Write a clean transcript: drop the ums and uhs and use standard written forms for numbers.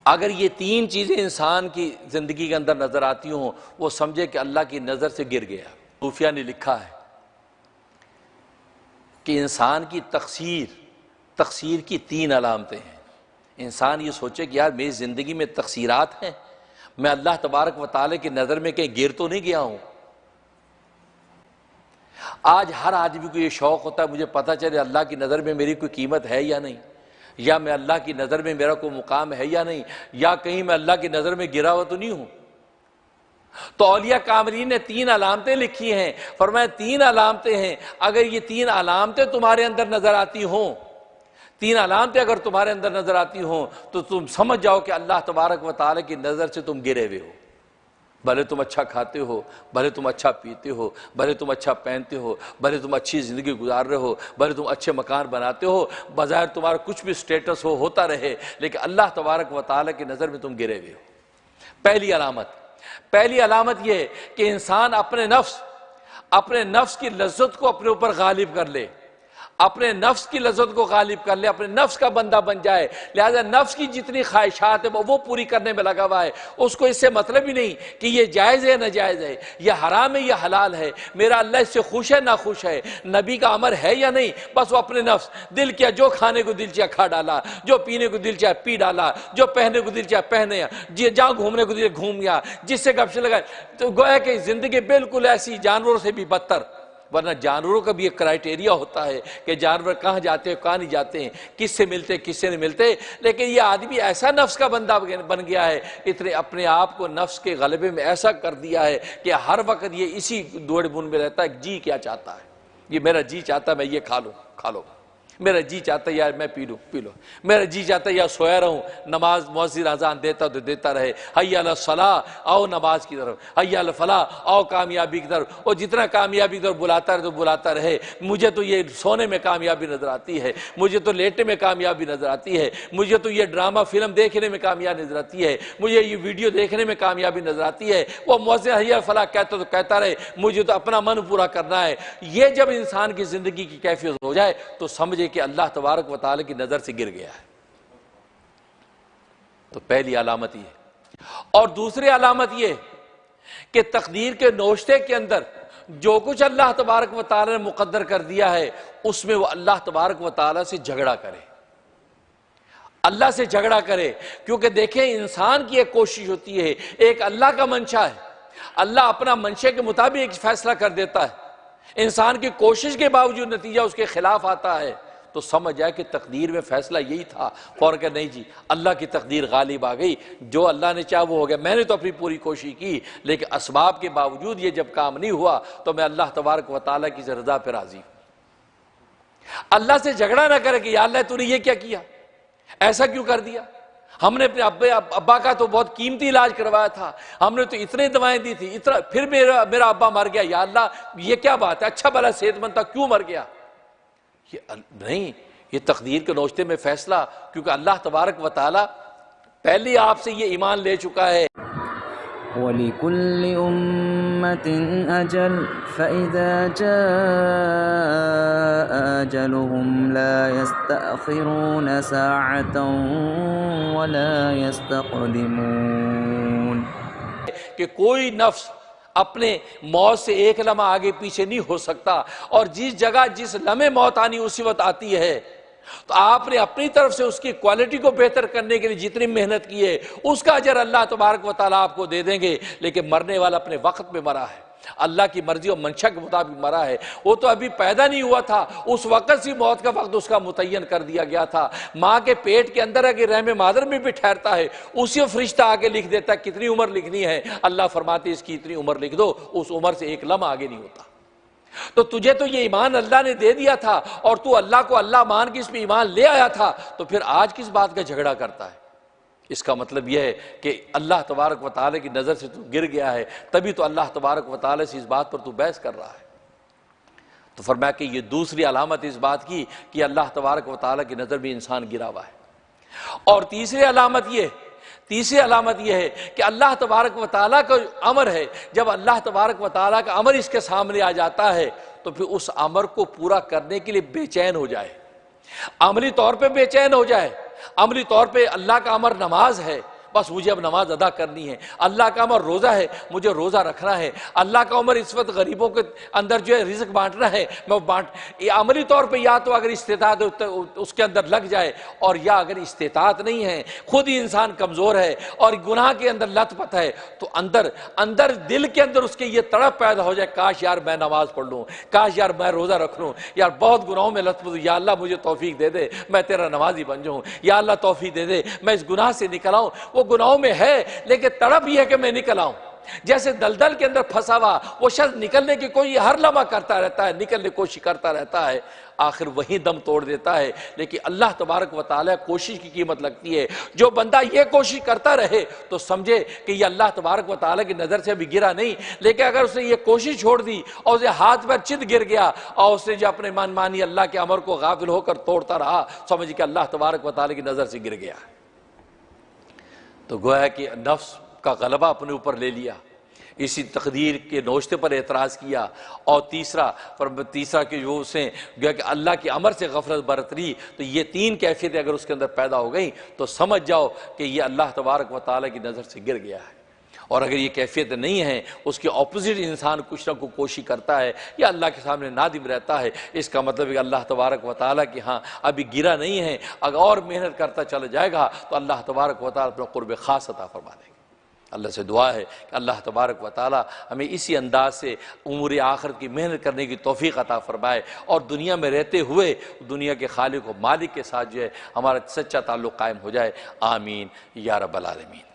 اگر یہ تین چیزیں انسان کی زندگی کے اندر نظر آتی ہوں، وہ سمجھے کہ اللہ کی نظر سے گر گیا۔ صوفیہ نے لکھا ہے کہ انسان کی تقصیر کی تین علامتیں ہیں۔ انسان یہ سوچے کہ یار میری زندگی میں تقصیرات ہیں، میں اللہ تبارک و تعالی کی نظر میں کہیں گر تو نہیں گیا ہوں۔ آج ہر آدمی کو یہ شوق ہوتا ہے مجھے پتہ چلے اللہ کی نظر میں میری کوئی قیمت ہے یا نہیں، یا میں اللہ کی نظر میں میرا کوئی مقام ہے یا نہیں، یا کہیں میں اللہ کی نظر میں گرا ہوا تو نہیں ہوں۔ تو اولیاء کاملین نے تین علامتیں لکھی ہیں، فرمایا تین علامتیں ہیں، اگر یہ تین علامتیں تمہارے اندر نظر آتی ہوں، تین علامتیں اگر تمہارے اندر نظر آتی ہوں تو تم سمجھ جاؤ کہ اللہ تبارک و تعالی کی نظر سے تم گرے ہوئے ہو۔ بھلے تم اچھا کھاتے ہو، بھلے تم اچھا پیتے ہو، بھلے تم اچھا پہنتے ہو، بھلے تم اچھی زندگی گزار رہے ہو، بھلے تم اچھے مکان بناتے ہو، بظاہر تمہارا کچھ بھی سٹیٹس ہوتا رہے، لیکن اللہ تبارک و تعالی کی نظر میں تم گرے ہوئے ہو۔ پہلی علامت یہ کہ انسان اپنے نفس کی لذت کو اپنے اوپر غالب کر لے، اپنے نفس کی لذت کو غالب کر لے، اپنے نفس کا بندہ بن جائے، لہذا نفس کی جتنی خواہشات ہیں وہ پوری کرنے میں لگا ہوا ہے۔ اس کو اس سے مطلب ہی نہیں کہ یہ جائز ہے ناجائز ہے، یہ حرام ہے یہ حلال ہے، میرا اللہ اس سے خوش ہے نہ خوش ہے، نبی کا امر ہے یا نہیں، بس وہ اپنے نفس دل کیا، جو کھانے کو دل چاہے کھا ڈالا، جو پینے کو دل چاہے پی ڈالا، جو پہننے کو دل چاہے پہنے، جہاں گھومنے کو دل چاہے گھوم گیا، جس سے گپ شپ لگائے۔ تو گویا کہ زندگی بالکل ایسی جانوروں سے بھی بدتر، ورنہ جانوروں کا بھی ایک کرائیٹیریا ہوتا ہے کہ جانور کہاں جاتے ہیں کہاں نہیں جاتے ہیں، کس سے ملتے کس سے نہیں ملتے، لیکن یہ آدمی ایسا نفس کا بندہ بن گیا ہے، اتنے اپنے آپ کو نفس کے غلبے میں ایسا کر دیا ہے کہ ہر وقت یہ اسی دوڑ بن میں رہتا ہے۔ جی کیا چاہتا ہے، یہ میرا جی چاہتا ہے میں یہ کھا لو، میرا جی چاہتا ہے یار میں پی لو، میرا جی چاہتا ہے یار سویا رہوں، نماز مؤذن اذان دیتا تو دیتا رہے، حی علی الصلاۃ آؤ نماز کی طرف، حی علی الفلاح آؤ کامیابی کی طرف، اور جتنا کامیابی کی طرف بلاتا رہے تو بلاتا رہے۔ مجھے تو یہ سونے میں کامیابی نظر آتی ہے، مجھے تو لیٹے میں کامیابی نظر آتی ہے، مجھے تو یہ ڈرامہ فلم دیکھنے میں کامیابی نظر آتی ہے، مجھے یہ ویڈیو دیکھنے میں کامیابی نظر آتی ہے۔ وہ مؤذن حی علی الفلاح کہتا تو کہتا رہے، مجھے تو اپنا من پورا کرنا ہے۔ یہ جب انسان کی زندگی کی کیفیت ہو جائے تو سمجھے کہ اللہ تبارک و تعالی کی نظر سے گر گیا ہے۔ تو پہلی علامت یہ، اور دوسری علامت یہ کہ تقدیر کے نوشتے کے اندر جو کچھ اللہ تبارک و تعالی نے مقدر کر دیا ہے اس میں وہ اللہ تبارک و تعالی سے جھگڑا کرے، اللہ سے جھگڑا کرے، کیونکہ دیکھیں انسان کی ایک کوشش ہوتی ہے، ایک اللہ کا منشا ہے، اللہ اپنا منشے کے مطابق ایک فیصلہ کر دیتا ہے، انسان کی کوشش کے باوجود نتیجہ اس کے خلاف آتا ہے، تو سمجھ جائے کہ تقدیر میں فیصلہ یہی تھا، فوراً کہ نہیں جی اللہ کی تقدیر غالب آ گئی، جو اللہ نے چاہا وہ ہو گیا، میں نے تو اپنی پوری کوشش کی لیکن اسباب کے باوجود یہ جب کام نہیں ہوا تو میں اللہ تبارک و تعالیٰ کی رضا پہ راضی ہوں۔ اللہ سے جھگڑا نہ کرے کہ یا اللہ تو نے یہ کیا کیا، ایسا کیوں کر دیا، ہم نے اپنے ابا کا تو بہت قیمتی علاج کروایا تھا، ہم نے تو اتنے دوائیں دی تھی، پھر میرا ابا مر گیا، یا اللہ یہ کیا بات ہے، اچھا بھلا صحت مند تھا کیوں مر گیا۔ نہیں، یہ تقدیر کے نوشتے میں فیصلہ، کیونکہ اللہ تبارک و تعالی پہلے آپ سے یہ ایمان لے چکا ہے۔ وَلِكُلِّ أُمَّةٍ أَجَلٌ فَإِذَا جَاءَ أَجَلُهُمْ لَا يَسْتَأْخِرُونَ سَاعَةً وَلَا يَسْتَقْدِمُونَ۔ کہ کوئی نفس اپنے موت سے ایک لمحہ آگے پیچھے نہیں ہو سکتا، اور جس جگہ جس لمحے موت آنی اسی وقت آتی ہے، تو آپ نے اپنی طرف سے اس کی کوالٹی کو بہتر کرنے کے لیے جتنی محنت کی ہے اس کا اجر اللہ تبارک و تعالیٰ آپ کو دے دیں گے، لیکن مرنے والا اپنے وقت میں مرا ہے، اللہ کی مرضی اور منشا کے مطابق مرا ہے، وہ تو ابھی پیدا نہیں ہوا تھا، اس وقت سے موت کا وقت اس کا متعین کر دیا گیا تھا، ماں کے پیٹ کے اندر اگر رحم مادر میں بھی ٹھہرتا ہے اسی فرشتہ آگے لکھ دیتا ہے کتنی عمر لکھنی ہے، اللہ فرماتے ہیں اس کی اتنی عمر لکھ دو، اس عمر سے ایک لمحہ آگے نہیں ہوتا۔ تو تجھے تو یہ ایمان اللہ نے دے دیا تھا اور تو اللہ کو اللہ مان کے اس پہ ایمان لے آیا تھا، تو پھر آج کس بات کا جھگڑا کرتا ہے؟ اس کا مطلب یہ ہے کہ اللہ تبارک و تعالی کی نظر سے تو گر گیا ہے، تبھی تو اللہ تبارک و تعالی سے اس بات پر تو بحث کر رہا ہے۔ تو فرمایا کہ یہ دوسری علامت اس بات کی کہ اللہ تبارک و تعالی کی نظر میں انسان گرا ہوا ہے۔ اور تیسری علامت یہ ہے کہ اللہ تبارک و تعالیٰ کا امر ہے، جب اللہ تبارک و تعالیٰ کا امر اس کے سامنے آ جاتا ہے تو پھر اس امر کو پورا کرنے کے لیے بے چین ہو جائے، عملی طور پہ بے چین ہو جائے۔ عملی طور پہ اللہ کا امر نماز ہے، بس مجھے اب نماز ادا کرنی ہے، اللہ کا امر روزہ ہے، مجھے روزہ رکھنا ہے، اللہ کا امر اس وقت غریبوں کے اندر جو ہے رزق بانٹنا ہے، میں یہ عملی طور پہ یا تو اگر استطاعت اس کے اندر لگ جائے، اور یا اگر استطاعت نہیں ہے، خود ہی انسان کمزور ہے اور گناہ کے اندر لت پت ہے، تو اندر دل کے اندر اس کے یہ تڑپ پیدا ہو جائے، کاش یار میں نماز پڑھ لوں، کاش یار میں روزہ رکھ لوں، یار بہت گناہوں میں لت پت ہوں، یا اللہ مجھے توفیق دے دے میں تیرا نمازی بن جاؤں، یا اللہ توفیق دے دے میں اس گناہ سے نکل آؤں۔ وہ گناہوں میں ہے لیکن تڑپ یہ ہے کہ میں نکل آؤں، جیسے دلدل کے اندر پھنسا ہوا وہ شخص نکلنے کی کوئی ہر لمحہ کرتا رہتا ہے، نکلنے کی کوشش کرتا رہتا ہے، آخر وہی دم توڑ دیتا ہے۔ لیکن اللہ تبارک و تعالی کوشش کی قیمت لگتی ہے، جو بندہ یہ کوشش کرتا رہے تو سمجھے کہ یہ اللہ تبارک و تعالی کی نظر سے بھی گرا نہیں، لیکن اگر اس نے یہ کوشش چھوڑ دی اور اسے ہاتھ پر چت گر گیا اور اس نے جو اپنے من مانی اللہ کے امر کو غافل ہو کر توڑتا رہا، سمجھ کہ اللہ تبارک و تعالی کی نظر سے گر گیا۔ تو گویا کہ نفس کا غلبہ اپنے اوپر لے لیا، اسی تقدیر کے نوشتے پر اعتراض کیا، اور تیسرا کہ جو اس نے گویا کہ اللہ کے امر سے غفلت برت لی، تو یہ تین کیفیتیں اگر اس کے اندر پیدا ہو گئیں تو سمجھ جاؤ کہ یہ اللہ تبارک و تعالیٰ کی نظر سے گر گیا ہے۔ اور اگر یہ کیفیت نہیں ہے، اس کے اپوزٹ انسان کچھ نہ کوئی کوشش کرتا ہے یا اللہ کے سامنے نادم رہتا ہے، اس کا مطلب ہے کہ اللہ تبارک و تعالیٰ کی ہاں ابھی گرا نہیں ہے، اگر اور محنت کرتا چلا جائے گا تو اللہ تبارک و تعالیٰ اپنا قرب خاص عطا فرما دے گا۔ اللہ سے دعا ہے کہ اللہ تبارک و تعالیٰ ہمیں اسی انداز سے امور آخرت کی محنت کرنے کی توفیق عطا فرمائے، اور دنیا میں رہتے ہوئے دنیا کے خالق و مالک کے ساتھ جو ہے ہمارا سچا تعلق قائم ہو جائے۔ آمین یا رب العالمین۔